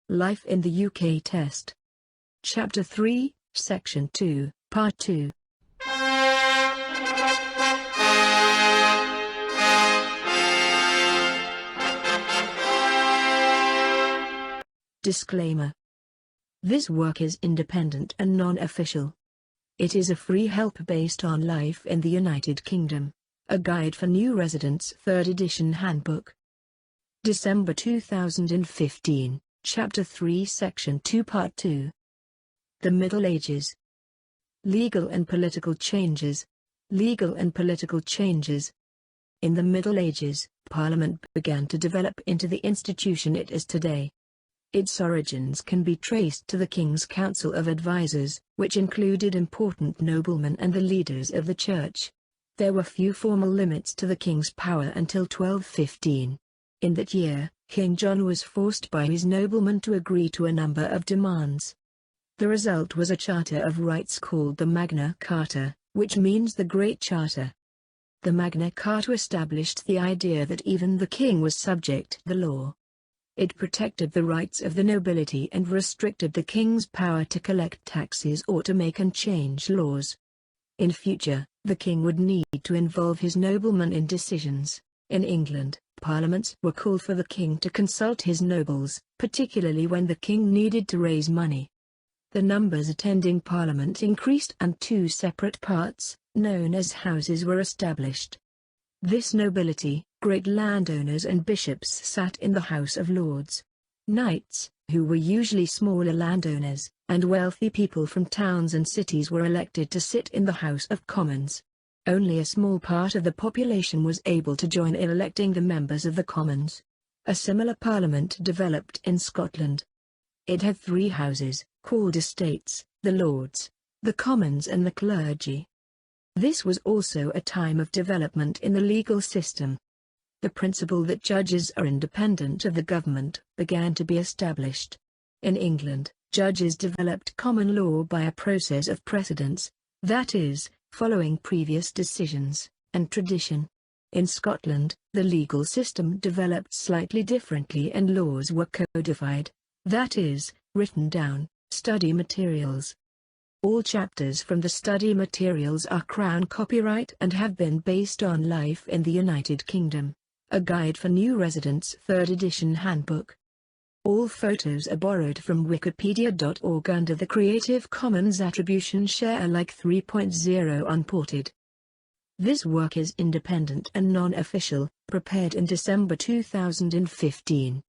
Life in the UK Test. Chapter 3, Section 2, Part 2. Disclaimer. This work is independent and non-official. It is a free help based on life in the United Kingdom. A Guide for New Residents 3rd edition Handbook. December 2015, Chapter 3 Section 2 Part 2. The Middle Ages. Legal and political changes. Legal and political changes. In the Middle Ages, Parliament began to develop into the institution it is today. Its origins can be traced to the King's Council of Advisers, which included important noblemen and the leaders of the Church. There were few formal limits to the King's power until 1215. In that year, King John was forced by his noblemen to agree to a number of demands. The result was a Charter of Rights called the Magna Carta, which means the Great Charter. The Magna Carta established the idea that even the king was subject to the law. It protected the rights of the nobility and restricted the king's power to collect taxes or to make and change laws. In future, the king would need to involve his noblemen in decisions. In England, parliaments were called for the king to consult his nobles, particularly when the king needed to raise money. The numbers attending parliament increased and two separate parts, known as houses, were established. This nobility, great landowners and bishops, sat in the House of Lords. Knights, who were usually smaller landowners, and wealthy people from towns and cities were elected to sit in the House of Commons. Only a small part of the population was able to join in electing the members of the Commons. A similar parliament developed in Scotland. It had three houses, called estates: the Lords, the Commons and the clergy. This was also a time of development in the legal system. The principle that judges are independent of the government began to be established. In England, judges developed common law by a process of precedence, that is, following previous decisions and tradition. In Scotland, the legal system developed slightly differently and laws were codified, that is, written down. Study materials. All chapters from the study materials are Crown copyright and have been based on life in the United Kingdom. A Guide for New Residents 3rd edition Handbook. All photos are borrowed from wikipedia.org under the Creative Commons Attribution Share Alike 3.0 unported. This work is independent and non-official, prepared in December 2015.